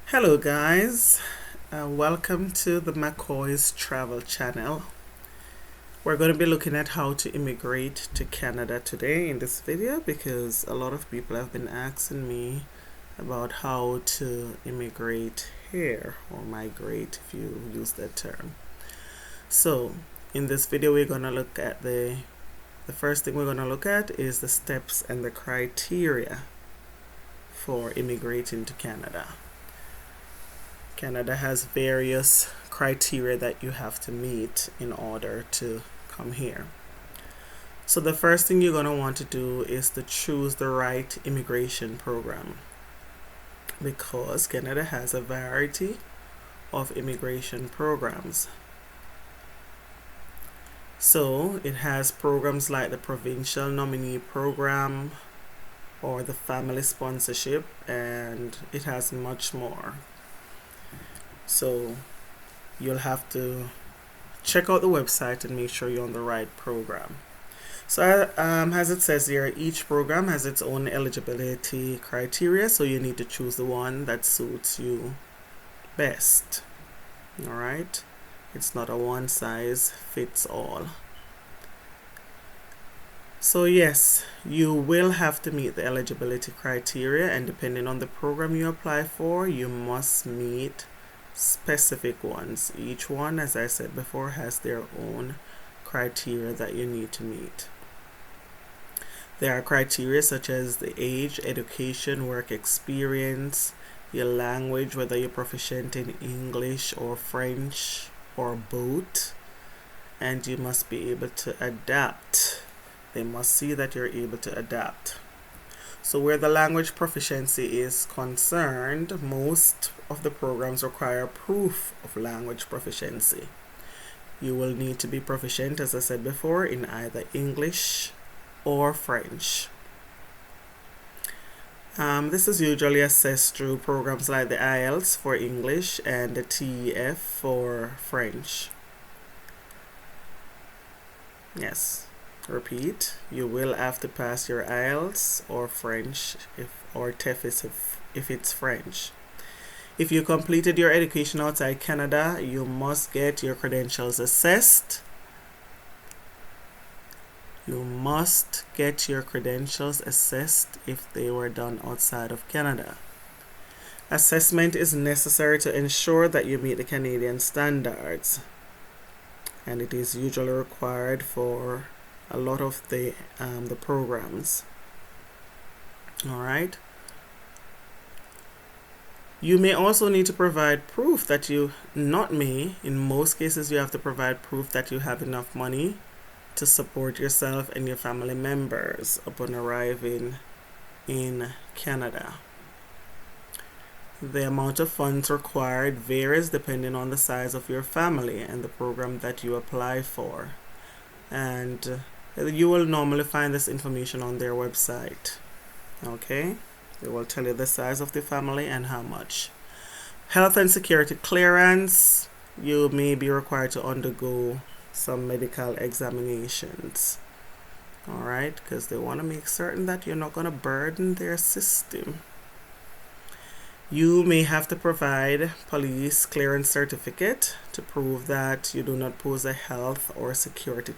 Hello guys, welcome to the McCoy's Travel Channel. We're going to be looking at how to immigrate to Canada today in this video because a lot of people have been asking me about how to immigrate here or migrate if you use that term. So in this video we're going to look at the first thing we're going to look at is the steps and the criteria for immigrating to Canada. Canada has various criteria that you have to meet in order to come here. So the first thing you're going to want to do is to choose the right immigration program, because Canada has a variety of immigration programs. So it has programs like the Provincial Nominee Program or the Family Sponsorship, and it has much more. So you'll have to check out the website and make sure you're on the right program. So as it says here, each program has its own eligibility criteria, so you need to choose the one that suits you best. Alright, it's not a one size fits all. So yes, you will have to meet the eligibility criteria, and depending on the program you apply for, you must meet specific ones. Each one, as I said before, has their own criteria that you need to meet. There are criteria such as the age, education, work experience, your language, whether you're proficient in English or French or both, and you must be able to adapt. They must see that you're able to adapt. So where the language proficiency is concerned, most of the programs require proof of language proficiency. You will need to be proficient, as I said before, in either English or French. This is usually assessed through programs like the IELTS for English and the TEF for French. Yes. Repeat, you will have to pass your IELTS or French or TEF if it's French. If you completed your education outside Canada, you must get your credentials assessed. You must get your credentials assessed if they were done outside of Canada. Assessment is necessary to ensure that you meet the Canadian standards, and it is usually required for a lot of the programs. Alright. You may also need to provide proof that in most cases you have to provide proof that you have enough money to support yourself and your family members upon arriving in Canada. The amount of funds required varies depending on the size of your family and the program that you apply for. And you will normally find this information on their website. Okay, they will tell you the size of the family and how much. Health and security clearance, you may be required to undergo some medical examinations. Alright, because they want to make certain that you're not going to burden their system. You may have to provide police clearance certificate to prove that you do not pose a health or security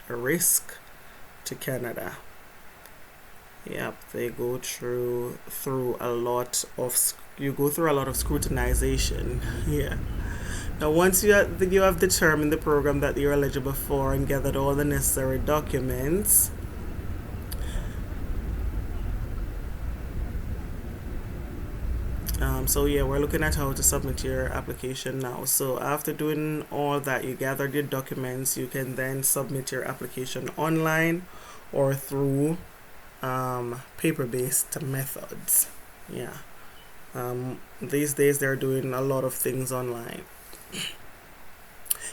risk to Canada. Yep, they go through a lot of scrutinization. Yeah. Now, once you have determined the program that you're eligible for and gathered all the necessary documents, so yeah, we're looking at how to submit your application now. So after doing all that, you gathered your documents, you can then submit your application online or through paper-based methods. Yeah. These days they're doing a lot of things online.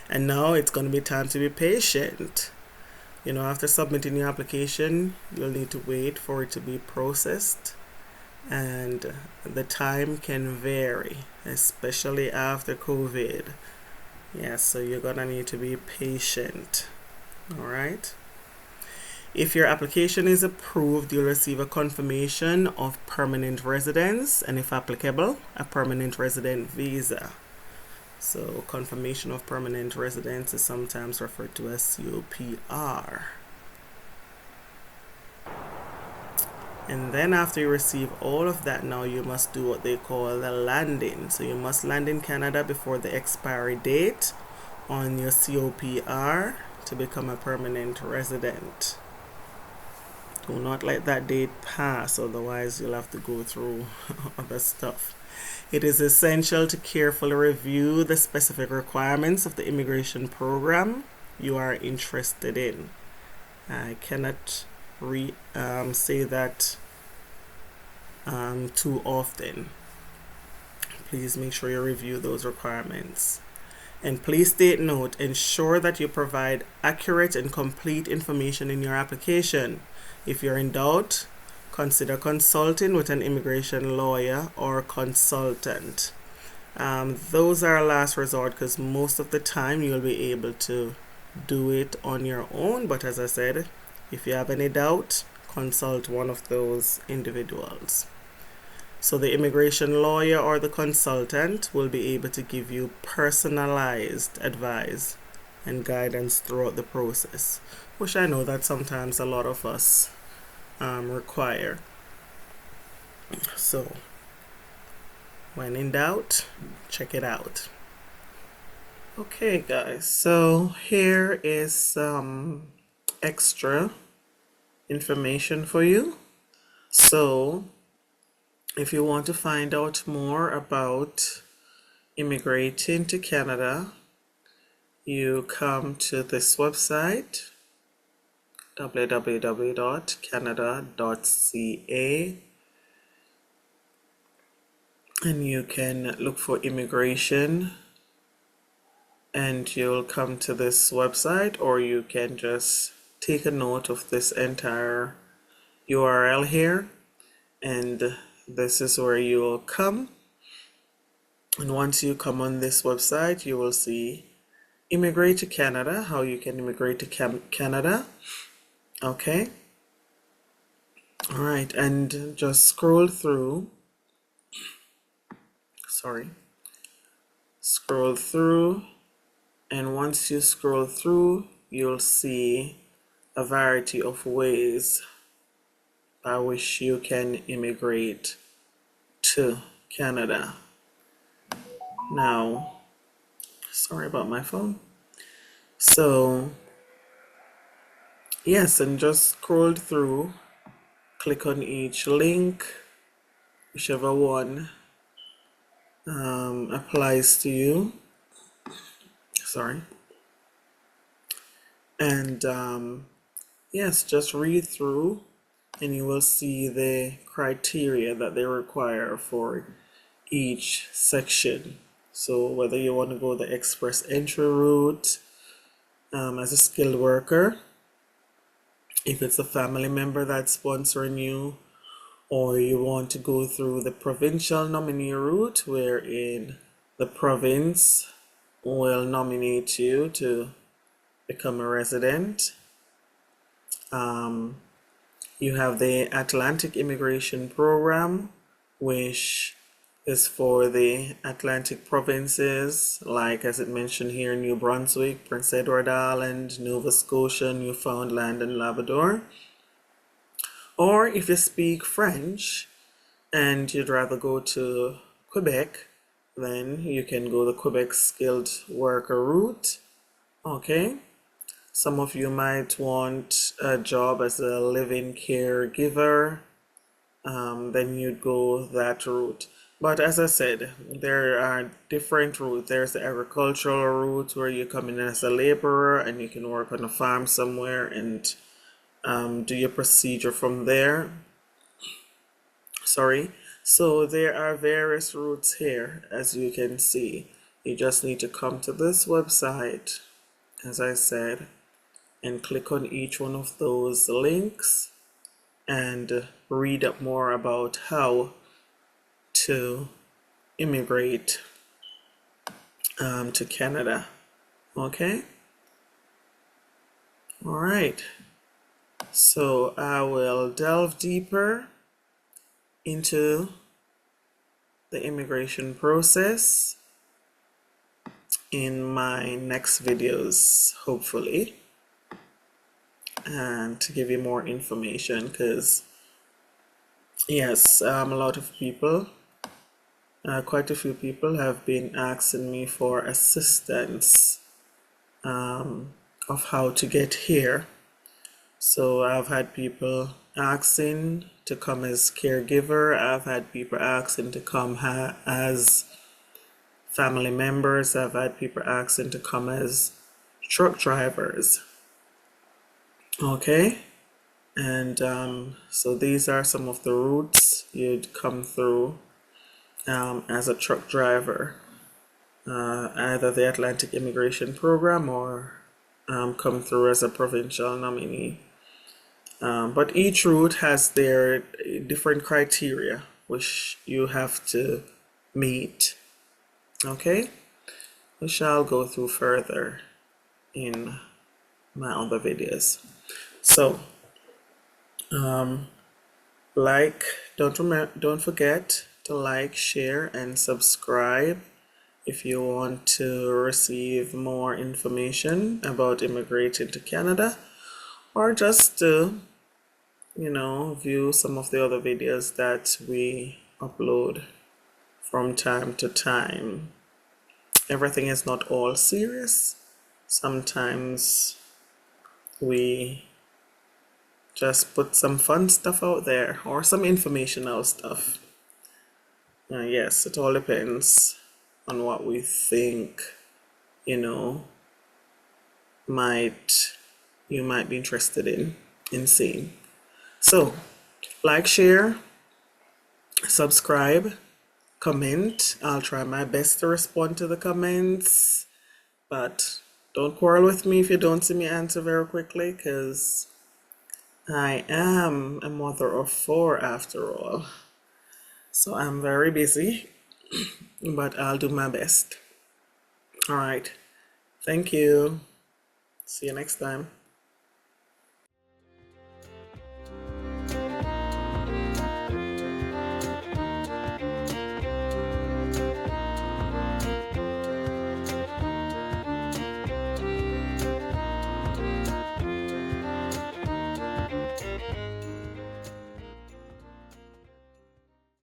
And now it's going to be time to be patient. After submitting your application, you'll need to wait for it to be processed, and the time can vary, especially after COVID. Yes, so you're gonna need to be patient. All right. If your application is approved, you'll receive a confirmation of permanent residence, and if applicable, a permanent resident visa. So confirmation of permanent residence is sometimes referred to as COPR. And then after you receive all of that, now you must do what they call the landing. So you must land in Canada before the expiry date on your COPR to become a permanent resident. Do not let that date pass, otherwise you'll have to go through other stuff. It is essential to carefully review the specific requirements of the immigration program you are interested in. I cannot say that too often. Please make sure you review those requirements. And please take note, ensure that you provide accurate and complete information in your application. If you're in doubt, consider consulting with an immigration lawyer or consultant. Those are a last resort because most of the time you'll be able to do it on your own. But as I said, if you have any doubt, consult one of those individuals. So the immigration lawyer or the consultant will be able to give you personalized advice and guidance throughout the process, which I know that sometimes a lot of us require. So when in doubt, check it out. Okay guys, so here is some extra information for you. So if you want to find out more about immigrating to Canada, you come to this website, www.canada.ca, and you can look for immigration and you'll come to this website, or you can just take a note of this entire URL here, and this is where you will come. And once you come on this website, you will see immigrate to Canada, how you can immigrate to Canada. Okay. All right, and just scroll through. Scroll through, and once you scroll through, you'll see a variety of ways by which you can immigrate to Canada. Now, sorry about my phone. So, yes, and just scroll through, click on each link, whichever one applies to you. Sorry. And yes, just read through and you will see the criteria that they require for each section. So whether you want to go the express entry route as a skilled worker, if it's a family member that's sponsoring you, or you want to go through the provincial nominee route, wherein the province will nominate you to become a resident. You have the Atlantic Immigration Program, which is for the Atlantic provinces, like as it mentioned here, New Brunswick, Prince Edward Island, Nova Scotia, Newfoundland, and Labrador. Or if you speak French and you'd rather go to Quebec, then you can go the Quebec skilled worker route. Okay. Some of you might want a job as a live-in caregiver, then you'd go that route. But as I said, there are different routes. There's the agricultural route where you come in as a laborer and you can work on a farm somewhere and do your procedure from there. Sorry. So there are various routes here, as you can see. You just need to come to this website, as I said, and click on each one of those links and read up more about how to immigrate to Canada. Okay? All right. So I will delve deeper into the immigration process in my next videos, hopefully, and to give you more information, because yes, a lot of people, quite a few people have been asking me for assistance of how to get here. So I've had people asking to come as caregiver. I've had people asking to come as family members. I've had people asking to come as truck drivers. Okay, and so these are some of the routes you'd come through as a truck driver, either the Atlantic Immigration Program or come through as a provincial nominee. But each route has their different criteria which you have to meet. Okay, we shall go through further in my other videos. So, don't forget to like, share, and subscribe if you want to receive more information about immigrating to Canada, or just to, view some of the other videos that we upload from time to time. Everything is not all serious. Sometimes we just put some fun stuff out there or some informational stuff. Yes, it all depends on what we think, might you might be interested in seeing. So, like, share, subscribe, comment. I'll try my best to respond to the comments, but don't quarrel with me if you don't see me answer very quickly, because I am a mother of 4 after all. So I'm very busy, but I'll do my best. All right. Thank you. See you next time.